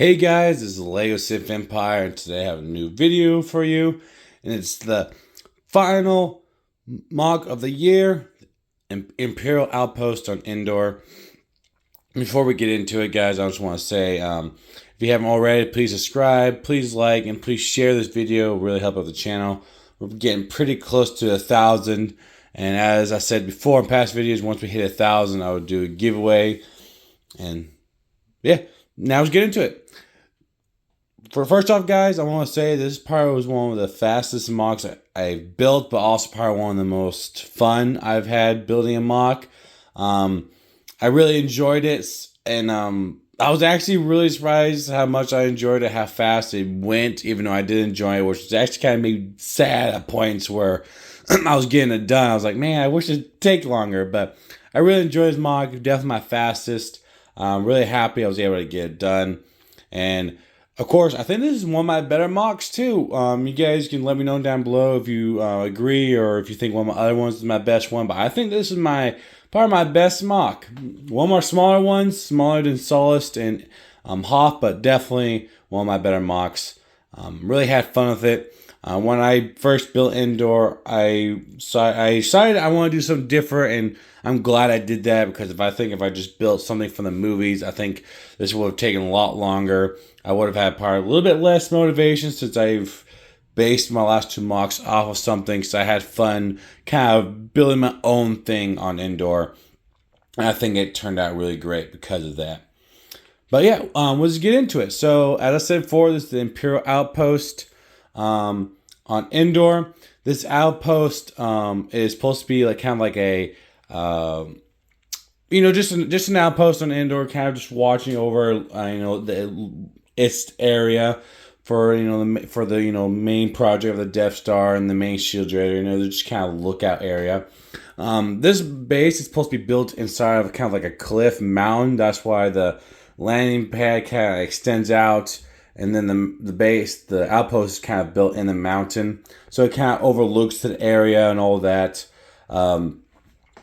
Hey guys, this is Lego Sith Empire, and today I have a new video for you, and it's the final mock of the year, Imperial Outpost on Endor. Before we get into it, guys, I just want to say, if you haven't already, please subscribe, please like, and please share this video. It will really help out the channel. We're getting pretty close to 1,000, and as I said before in past videos, once we hit 1,000, I would do a giveaway, and yeah, now let's get into it. First off, guys, I want to say this part was one of the fastest mocks I've built, but also probably one of the most fun I've had building a mock. I really enjoyed it, and I was actually really surprised how much I enjoyed it, how fast it went, even though I did enjoy it, which was actually kind of made me sad at points where I was getting it done. I was like, man, I wish it'd take longer, but I really enjoyed this mock. Definitely my fastest. I'm really happy I was able to get it done, and of course, I think this is one of my better mocks too. You guys can let me know down below if you agree or if you think one of my other ones is my best one. But I think this is probably my best mock. One more smaller ones, smaller than Solist and Hoth, but definitely one of my better mocks. Really had fun with it. When I first built Endor, I decided I want to do something different, and I'm glad I did that because if I just built something from the movies, I think this would have taken a lot longer. I would have had probably a little bit less motivation since I've based my last two mocks off of something, so I had fun kind of building my own thing on Endor, and I think it turned out really great because of that. But yeah, let's get into it. So as I said before, this is the Imperial Outpost. On Endor, this outpost is supposed to be like kind of like a just an outpost on Endor, kind of just watching over its area for the main project of the Death Star and the main shield generator. They're just kind of lookout area. This base is supposed to be built inside of kind of like a cliff mountain. That's why the landing pad kind of extends out. And then the outpost is kind of built in the mountain. So it kind of overlooks the area and all that. But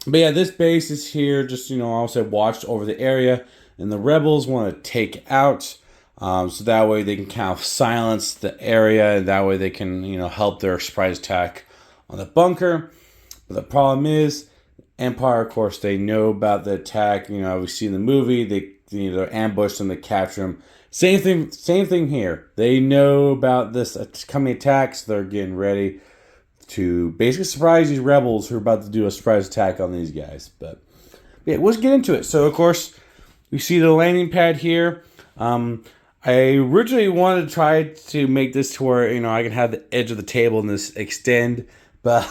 yeah, this base is here just, also watched over the area. And the rebels want to take out. So that way they can kind of silence the area. And that way they can, help their surprise attack on the bunker. But the problem is, Empire, of course, they know about the attack. We see in the movie, they're ambushed them, they capture them. Same thing here. They know about this coming attack, so they're getting ready to basically surprise these rebels who are about to do a surprise attack on these guys. But yeah, let's get into it. So, of course, we see the landing pad here. I originally wanted to try to make this to where, I can have the edge of the table and this extend. But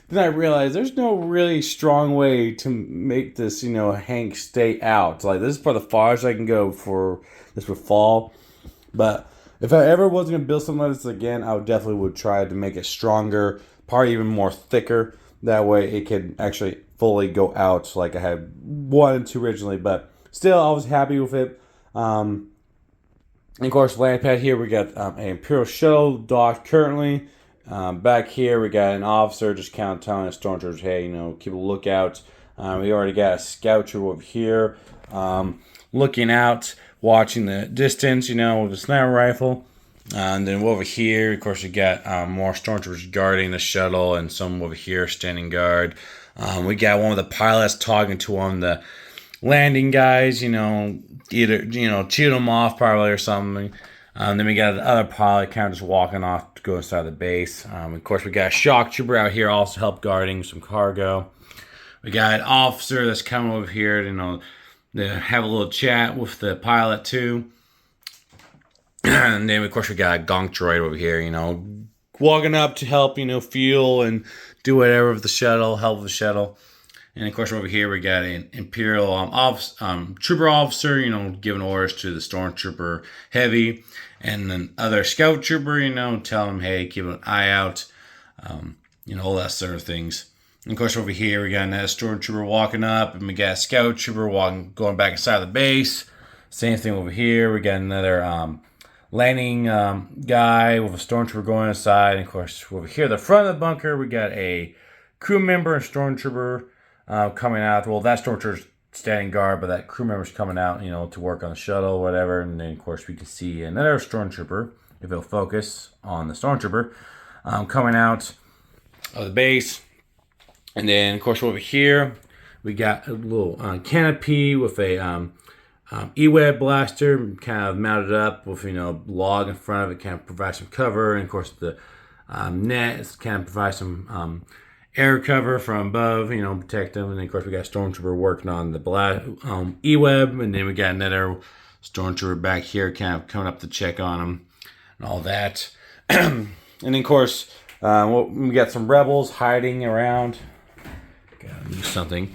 then I realized there's no really strong way to make this, Hank stay out. Like, this is for the farthest I can go for this would fall. But if I ever was going to build something like this again, I would try to make it stronger, probably even more thicker. That way it could actually fully go out like I had wanted to originally. But still, I was happy with it. And of course, land pad here, we got an Imperial shuttle docked currently. Back here, we got an officer just kind of telling the stormtroopers, hey, keep a lookout. We already got a scout troop over here looking out, watching the distance, with a sniper rifle. And then over here, of course, we got more stormtroopers guarding the shuttle and some over here standing guard. We got one of the pilots talking to one of the landing guys, either, cheating them off probably or something. Then we got the other pilot kind of just walking off to go inside the base. Of course, we got a shock trooper out here also help guarding some cargo. We got an officer that's coming over here to have a little chat with the pilot too. And then, of course, we got a gonk droid over here, walking up to help, fuel and do whatever with the shuttle, help with the shuttle. And of course, over here we got an Imperial trooper officer, giving orders to the stormtrooper heavy, and then other scout trooper, telling him, hey, keep an eye out, all that sort of things. And of course, over here we got another stormtrooper walking up, and we got a scout trooper going back inside the base. Same thing over here. We got another landing guy with a stormtrooper going inside. And of course, over here, the front of the bunker, we got a crew member and stormtrooper coming out. Well, that stormtrooper's standing guard, but that crew member's coming out, you know, to work on the shuttle or whatever. And then, of course, we can see another stormtrooper, if it'll focus on the stormtrooper, coming out of the base. And then, of course, over here, we got a little canopy with a E-web blaster kind of mounted up with, you know, log in front of it, kind of provides some cover. And, of course, the net kind of provides some air cover from above, you know, protect them. And then, of course, we got Stormtrooper working on the E-web. And then we got another Stormtrooper back here kind of coming up to check on them and all that. And then, of course, we got some rebels hiding around. Gotta do something.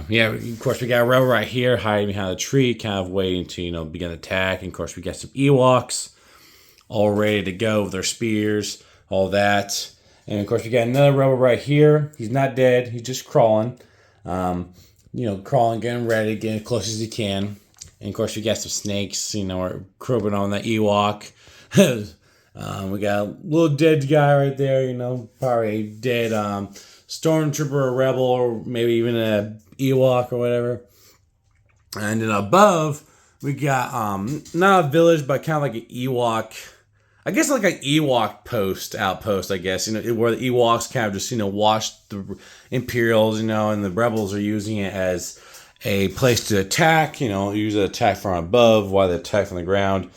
Yeah, of course, we got a rebel right here hiding behind a tree, kind of waiting to, you know, begin the attack. And, of course, we got some Ewoks all ready to go with their spears, all that. And, of course, we got another rebel right here. He's not dead. He's just crawling. You know, crawling, getting ready, getting as close as he can. And, of course, we got some snakes, you know, crawling on that Ewok. We got a little dead guy right there, you know, probably a dead stormtrooper or rebel or maybe even a Ewok or whatever. And then above, we got not a village, but kind of like an Ewok, I guess like an Ewok outpost, I guess, you know, where the Ewoks kind of just, you know, watch the Imperials, you know, and the rebels are using it as a place to attack, you know, use an attack from above while they attack from the ground.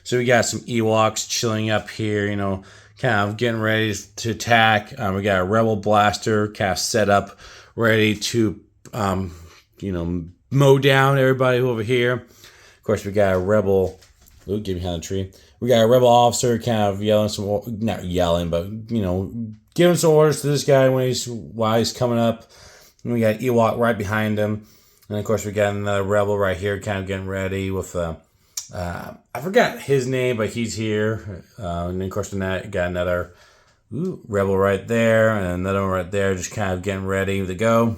So we got some Ewoks chilling up here, you know, kind of getting ready to attack. We got a rebel blaster kind of set up, ready to, you know, mow down everybody over here. Of course, we got a rebel. Ooh, get behind the tree. We got a rebel officer kind of yelling not yelling, but, you know, giving some orders to this guy while he's coming up. And we got Ewok right behind him. And, of course, we got another rebel right here kind of getting ready with, I forgot his name, but he's here. And then, of course, we got another rebel right there and another one right there just kind of getting ready to go.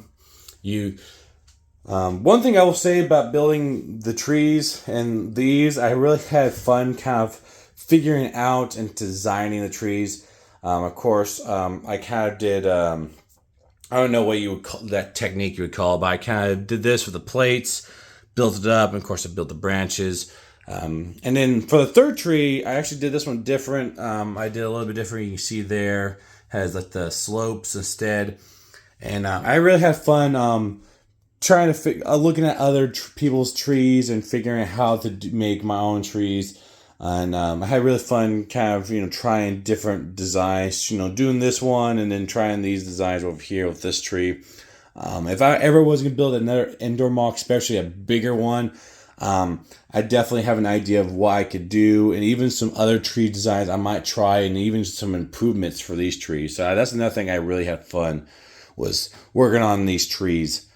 One thing I will say about building the trees and these, I really had fun kind of figuring out and designing the trees. Of course, I kind of did, I don't know what you would call that technique you would call it, but I kind of did this with the plates, built it up, and of course I built the branches. And then for the third tree, I actually did this one different. I did a little bit different. You can see there has like the slopes instead. And I really had fun trying to looking at other people's trees and figuring out how to make my own trees. And I had really fun kind of, you know, trying different designs, you know, doing this one and then trying these designs over here with this tree. If I ever was going to build another Endor mock, especially a bigger one, I definitely have an idea of what I could do and even some other tree designs I might try and even some improvements for these trees. So that's another thing I really had fun was working on these trees,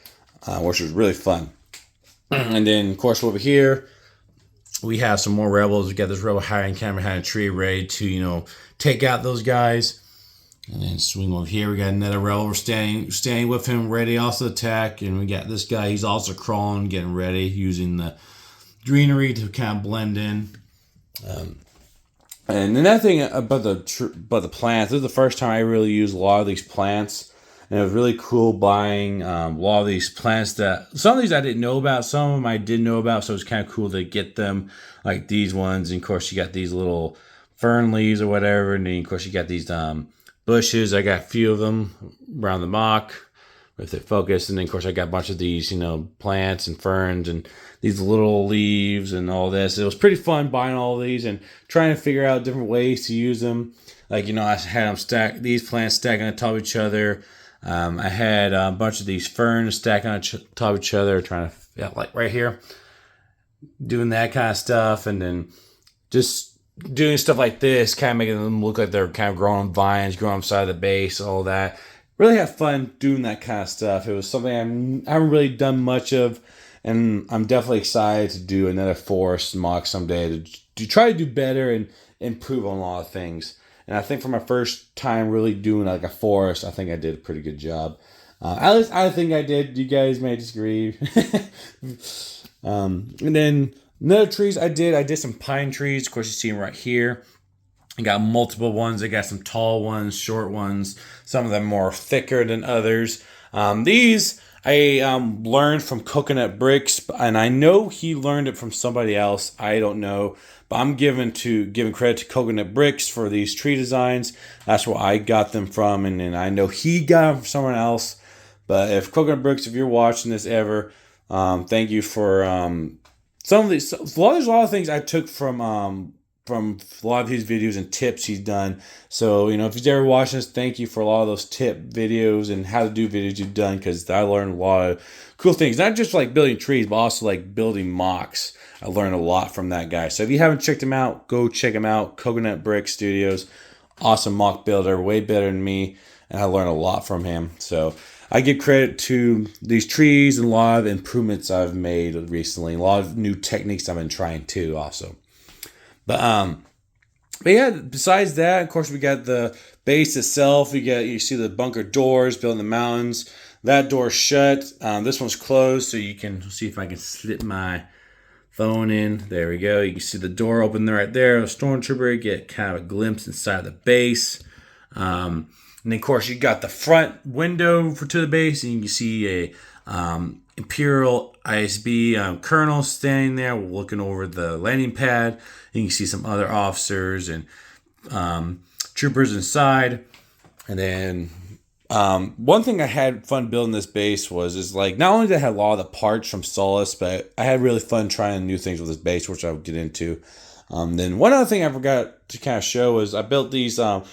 which was really fun. And then, of course, over here, we have some more rebels. We got this rebel hiding camera behind a tree ready to, you know, take out those guys. And then swing over here. We got another rebel. We're standing with him, ready also to attack. And we got this guy. He's also crawling, getting ready, using the greenery to kind of blend in. And another thing about the plants. This is the first time I really used a lot of these plants. And it was really cool buying a lot of these plants that some of these I didn't know about, some of them I did know about, so it was kind of cool to get them, like these ones. And of course, you got these little fern leaves or whatever, and then of course you got these bushes. I got a few of them around the mock with their focus, and then of course I got a bunch of these, you know, plants and ferns and these little leaves and all this. It was pretty fun buying all of these and trying to figure out different ways to use them. Like, you know, I had them stacked, these plants stacking on top of each other. I had a bunch of these ferns stacked on top of each other, trying to, yeah, like right here, doing that kind of stuff. And then just doing stuff like this, kind of making them look like they're kind of growing on vines, growing on the side of the base, all that. Really have fun doing that kind of stuff. It was something I haven't really done much of, and I'm definitely excited to do another forest mock someday to try to do better and improve on a lot of things. And I think for my first time really doing like a forest, I think I did a pretty good job. At least I think I did. You guys may disagree. And then another trees I did some pine trees. Of course, you see them right here. I got multiple ones. I got some tall ones, short ones. Some of them more thicker than others. These I learned from Coconut Bricks, and I know he learned it from somebody else. I don't know, but I'm giving credit to Coconut Bricks for these tree designs. That's where I got them from, and then I know he got them from someone else. But if Coconut Bricks, if you're watching this ever, thank you for some of these. There's a lot of things I took from a lot of his videos and tips he's done. So, if he's ever watching this, thank you for a lot of those tip videos and how to do videos you've done, because I learned a lot of cool things. Not just like building trees, but also like building mocks. I learned a lot from that guy. So if you haven't checked him out, go check him out. Coconut Brick Studios. Awesome mock builder, way better than me. And I learned a lot from him. So I give credit to these trees and a lot of improvements I've made recently. A lot of new techniques I've been trying too also. But yeah, besides that, of course, we got the base itself. You see the bunker doors built in the mountains. That door's shut. This one's closed, so you can see if I can slip my phone in. There we go. You can see the door open there, right there. A stormtrooper, get kind of a glimpse inside the base. And then, of course, you got the front window to the base, and you can see a Imperial ISB colonel standing there looking over the landing pad. You can see some other officers and troopers inside. And then one thing I had fun building this base is like, not only did I have a lot of the parts from Solus, but I had really fun trying new things with this base, which I'll get into. Then one other thing I forgot to kind of show is I built these cool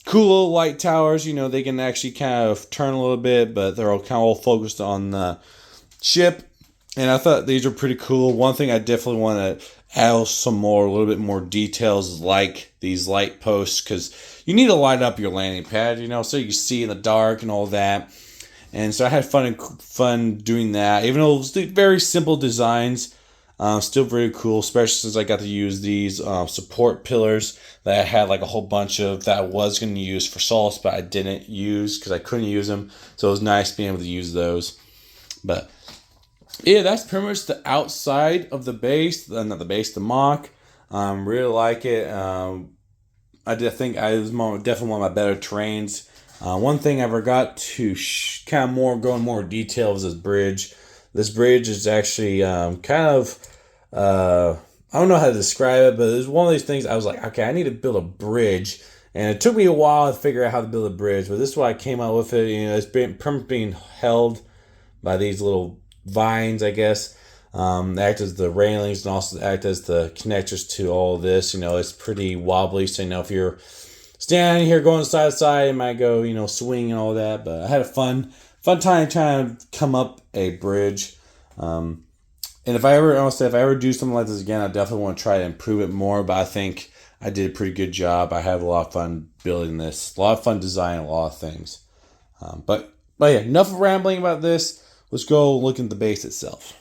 little light towers. They can actually kind of turn a little bit, but they're all kind of all focused on the ship. And I thought these were pretty cool. One thing I definitely want to add a little bit more details, like these light posts, because you need to light up your landing pad, so you can see in the dark and all that. And so I had fun doing that, even though it was very simple designs. Still very cool, especially since I got to use these support pillars that I had like a whole bunch of that I was going to use for Solus, but I didn't use because I couldn't use them. So it was nice being able to use those. But yeah, that's pretty much the outside of the base. Not the base, the mock. Really like it. I think it was definitely one of my better terrains. One thing I forgot to kind of go in more detail was this bridge. This bridge is actually kind of, I don't know how to describe it, but it was one of these things I was like, okay, I need to build a bridge. And it took me a while to figure out how to build a bridge, but this is why I came out with it. It's being held by these little vines, I guess. They act as the railings and also act as the connectors to all of this. It's pretty wobbly, so if you're standing here going side to side, it might go, swing and all that. But I had a fun time trying to come up a bridge. And if I ever do something like this again, I definitely want to try to improve it more. But I think I did a pretty good job. I had a lot of fun building this, a lot of fun designing a lot of things. But yeah, enough rambling about this. Let's go look at the base itself.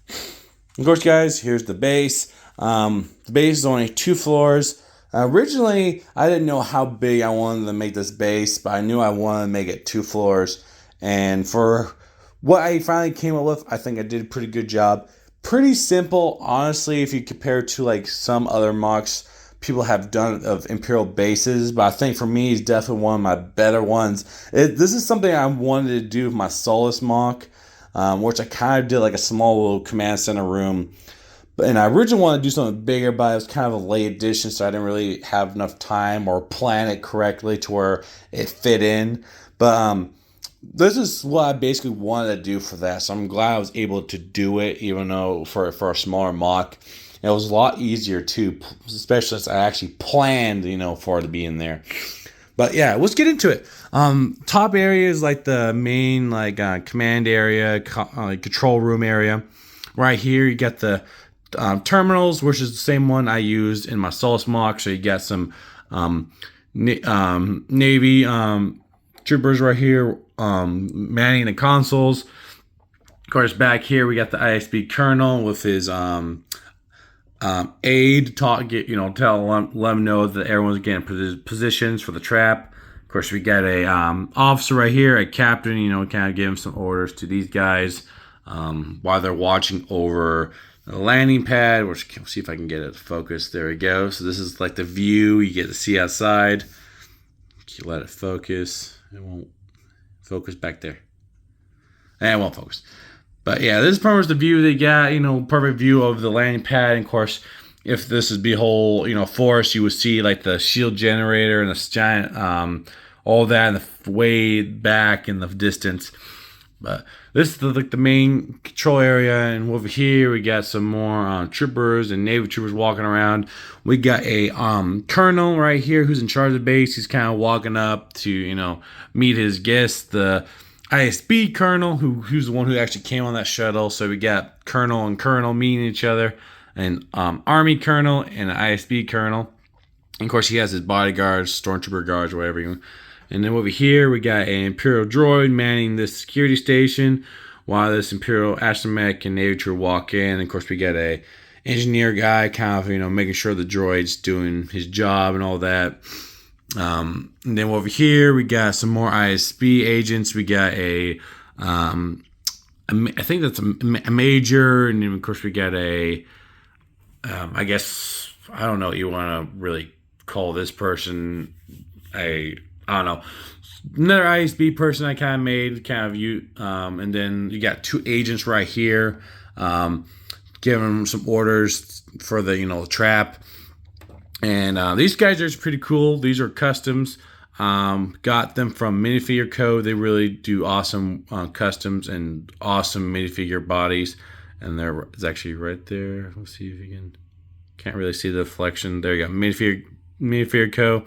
Of course, guys, here's the base. The base is only 2 floors. Originally, I didn't know how big I wanted to make this base, but I knew I wanted to make it 2 floors. And for what I finally came up with, I think I did a pretty good job. Pretty simple, honestly, if you compare it to like some other mocks people have done of Imperial bases. But I think for me, it's definitely one of my better ones. This is something I wanted to do with my Solus mock, which I kind of did like a small little command center room. And I originally wanted to do something bigger, but it was kind of a late addition, so I didn't really have enough time or plan it correctly to where it fit in. But this is what I basically wanted to do for that, so I'm glad I was able to do it, even though for a smaller mock. It was a lot easier too, especially since I actually planned, for it to be in there. But yeah, let's get into it. Top area is like the main command area, control room area. Right here, you got the terminals, which is the same one I used in my Solus mock. So you got some Navy troopers right here manning the consoles. Of course, back here we got the ISB colonel with his aide let them know that everyone's getting positions for the trap. Of course, we got a officer right here, a captain, kind of give him some orders to these guys while they're watching over the landing pad, which we'll see if I can get it to focus. There we go. So this is like the view you get to see outside. You let it focus. It won't Focus back there. And won't focus. But yeah, this is pretty much the view they got. Perfect view of the landing pad. And of course, if this is the whole forest, you would see like the shield generator and the giant all that in the way back in the distance. But this is the main control area, and over here we got some more troopers and Navy troopers walking around. We got a colonel right here who's in charge of the base. He's kind of walking up to meet his guests, the ISB colonel, who's the one who actually came on that shuttle. So we got colonel and colonel meeting each other, and army colonel and an ISB colonel. And of course, he has his bodyguards, stormtrooper guards, whatever you want. And then over here, we got an Imperial droid manning this security station while this Imperial astromech and Navy trooper walk in. And of course, we got a engineer guy kind of, making sure the droid's doing his job and all that. And then over here, we got some more ISB agents. We got I think that's a major. And then, of course, we got I guess, I don't know what you want to really call this person. I don't know. Another ISB person I kind of made, and then you got two agents right here, giving them some orders for the trap. And these guys are pretty cool. These are customs. Got them from Minifigure Co. They really do awesome customs and awesome minifigure bodies. And it's actually right there. Let's see if you can't really see the reflection. There you go. Minifigure Co.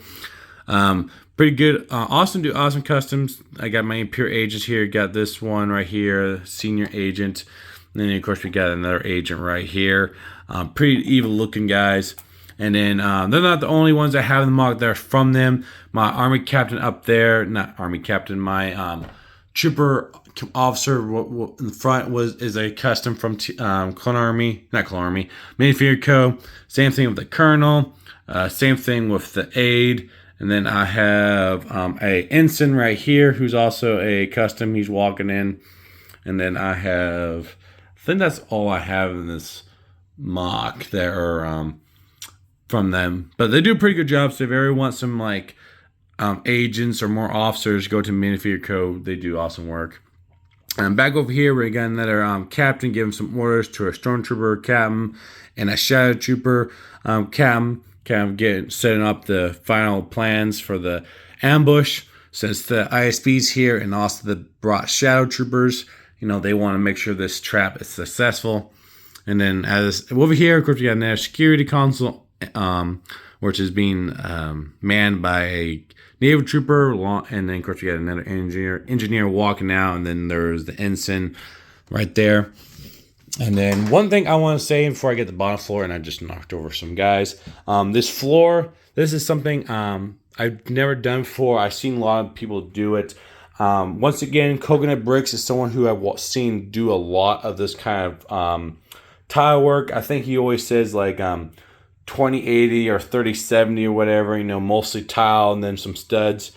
Pretty good. Awesome customs. I got my Imperial agents here. Got this one right here, senior agent. And then, of course, we got another agent right here. Pretty evil looking guys. And then they're not the only ones I have in the mock. They're from them. My army captain up there, not army captain, my trooper officer in the front is a custom from Minifigure Co. Same thing with the colonel. Same thing with the aide. And then I have a ensign right here who's also a custom. He's walking in. And then I think that's all I have in this mock that are from them. But they do a pretty good job. So if you ever want some agents or more officers, go to Minifigure Co. They do awesome work. And back over here, we got another captain giving some orders to a stormtrooper captain and a shadow trooper captain. Kind of setting up the final plans for the ambush. Since the ISB's here and also the brought shadow troopers, they want to make sure this trap is successful. And then over here, of course, we got another security console, which is being manned by a Navy trooper, and then of course we got another engineer walking out, and then there's the ensign right there. And then one thing I want to say before I get to the bottom floor, and I just knocked over some guys. This floor, this is something I've never done before. I've seen a lot of people do it. Once again, Coconut Bricks is someone who I've seen do a lot of this kind of tile work. I think he always says 2080 or 3070 or whatever, mostly tile and then some studs.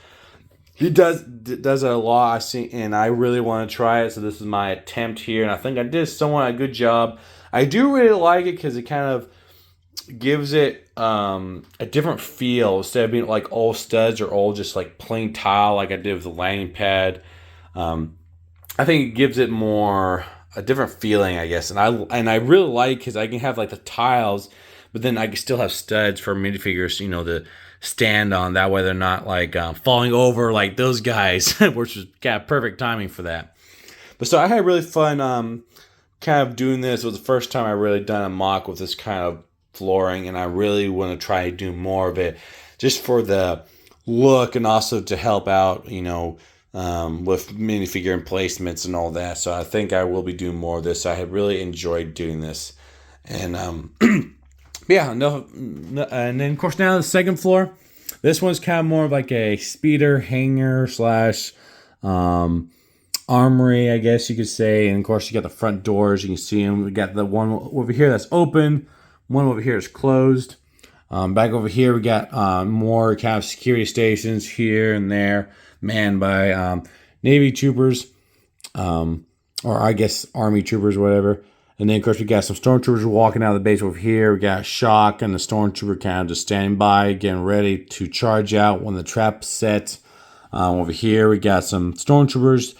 He does it a lot, I see, and I really want to try it. So this is my attempt here, and I think I did somewhat a good job. I do really like it because it kind of gives it a different feel instead of being like all studs or all just like plain tile like I did with the landing pad. I think it gives it more a different feeling, I guess, and I really like because I can have like the tiles, but then I can still have studs for minifigures, to stand on. That way they're not like falling over like those guys, which was kind of perfect timing for that. But so I had really fun kind of doing this. It was the first time I really done a mock with this kind of flooring, and I really want to try to do more of it just for the look and also to help out, with minifigure emplacements and all that. So I think I will be doing more of this. I had really enjoyed doing this. And yeah, no, and then of course now the second floor. This one's kind of more of like a speeder hangar / armory, I guess you could say. And of course you got the front doors. You can see them. We got the one over here that's open. One over here is closed. Back over here we got more kind of security stations here and there, manned by Navy troopers, or I guess Army troopers, whatever. And then, of course, we got some stormtroopers walking out of the base over here. We got Shock and the stormtrooper kind of just standing by, getting ready to charge out when the trap's set. Over here, we got some stormtroopers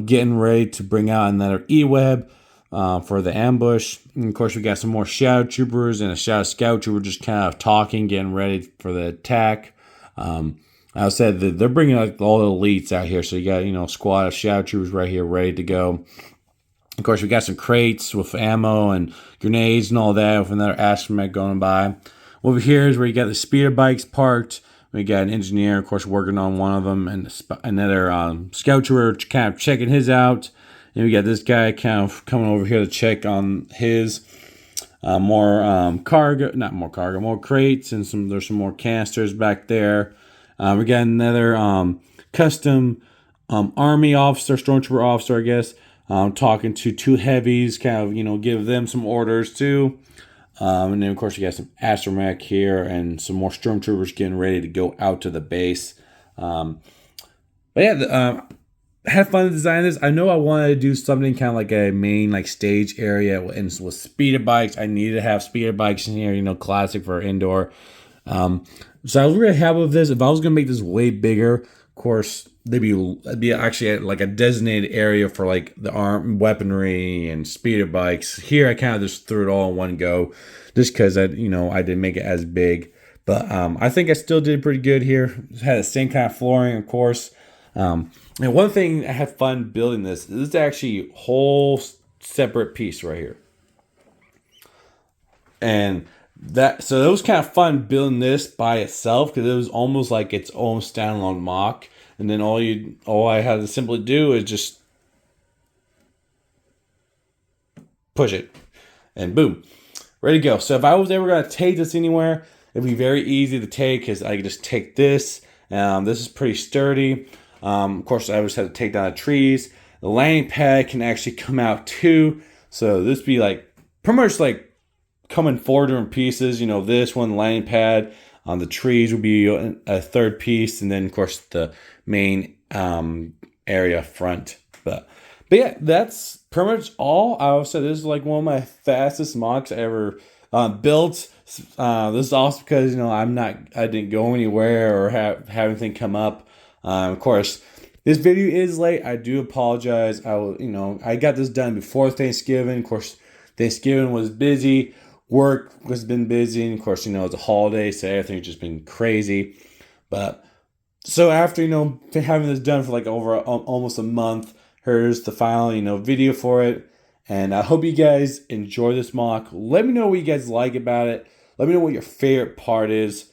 getting ready to bring out another E-Web for the ambush. And of course, we got some more shadow troopers and a shadow scout trooper just kind of talking, getting ready for the attack. I said that they're bringing like all the elites out here, so you got a squad of shadow troopers right here ready to go. Of course, we got some crates with ammo and grenades and all that with another astromech going by. Over here is where you got the speeder bikes parked. We got an engineer, of course, working on one of them, and another scout trooper kind of checking his out. And we got this guy kind of coming over here to check on his more crates, and there's some more canisters back there. We got another custom army officer, stormtrooper officer, I guess, talking to two heavies, kind of, give them some orders too. And then, of course, you got some astromech here and some more stormtroopers getting ready to go out to the base. But yeah, I had fun designing this. I know I wanted to do something kind of like a main like stage area and with speeder bikes. I needed to have speeder bikes in here, classic for Endor. So I was really happy with this. If I was going to make this way bigger, of course, it'd be actually at like a designated area for like the weaponry and speeder bikes. Here, I kind of just threw it all in one go, just because I didn't make it as big. But I think I still did pretty good here. It had the same kind of flooring, of course. And one thing I had fun building this is actually a whole separate piece right here. And so it was kind of fun building this by itself because it was almost like its own standalone mock. And then all I had to simply do is just push it, and boom, ready to go. So if I was ever going to take this anywhere, it'd be very easy to take because I could just take this. This is pretty sturdy. Of course, I just had to take down the trees. The landing pad can actually come out too. So this be like pretty much like come in 4 different pieces. This one, the landing pad. The trees would be a third piece, and then of course the main area front. But yeah, that's pretty much all. I would say this is like one of my fastest mocks I ever built. This is also because I didn't go anywhere or have anything come up. Of course, this video is late. I do apologize. I got this done before Thanksgiving. Of course, Thanksgiving was busy. Work has been busy, and of course, it's a holiday, so everything's just been crazy. But so after having this done for like over almost a month, here's the final video for it. And I hope you guys enjoy this mock. Let me know what you guys like about it. Let me know what your favorite part is.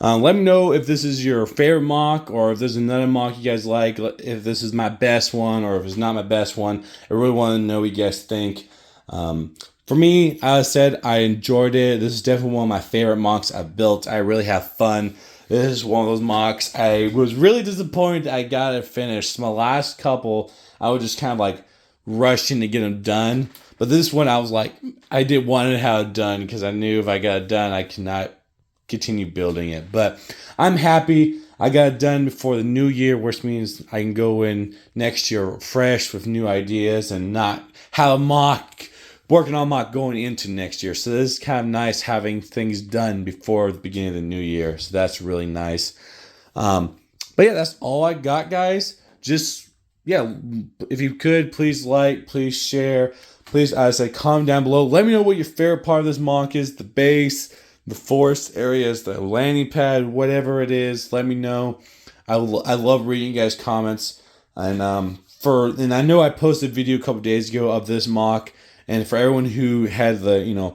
Let me know if this is your favorite mock or if there's another mock you guys like. If this is my best one or if it's not my best one. I really want to know what you guys think. For me, as I said, I enjoyed it. This is definitely one of my favorite mocks I've built. I really have fun. This is one of those mocks. I was really disappointed I got it finished. My last couple, I was just kind of like rushing to get them done. But this one, I was like, I did want to have it done because I knew if I got it done, I cannot continue building it. But I'm happy I got it done before the new year, which means I can go in next year fresh with new ideas and not have a working on mock going into next year. So this is kind of nice having things done before the beginning of the new year. So that's really nice. But yeah, that's all I got, guys. Just, yeah, if you could, please like, please share. Please, as I say, comment down below. Let me know what your favorite part of this mock is. The base, the forest areas, the landing pad, whatever it is. Let me know. I love reading you guys' comments. And I know I posted a video a couple days ago of this mock. And for everyone who had who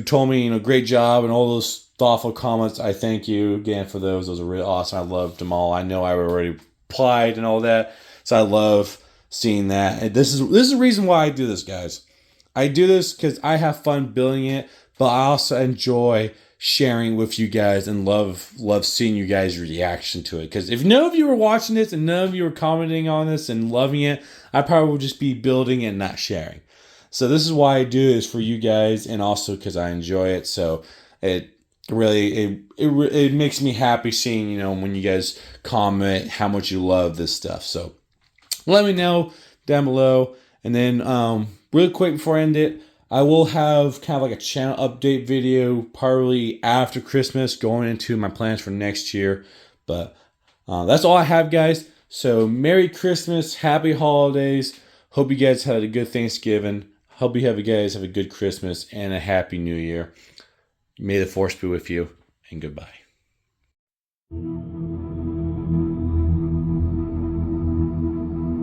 told me, great job and all those thoughtful comments, I thank you again for those. Those are really awesome. I loved them all. I know I already replied and all that. So I love seeing that. And this is the reason why I do this, guys. I do this because I have fun building it, but I also enjoy sharing with you guys and love seeing you guys' reaction to it. Because if none of you were watching this and none of you were commenting on this and loving it, I probably would just be building and not sharing. So this is why I do this for you guys, and also because I enjoy it. So it really it makes me happy seeing when you guys comment how much you love this stuff. So let me know down below. And then real quick before I end it, I will have kind of like a channel update video probably after Christmas, going into my plans for next year. But that's all I have, guys. So Merry Christmas, Happy Holidays. Hope you guys had a good Thanksgiving. Hope you guys have a good Christmas and a Happy New Year. May the Force be with you, and goodbye.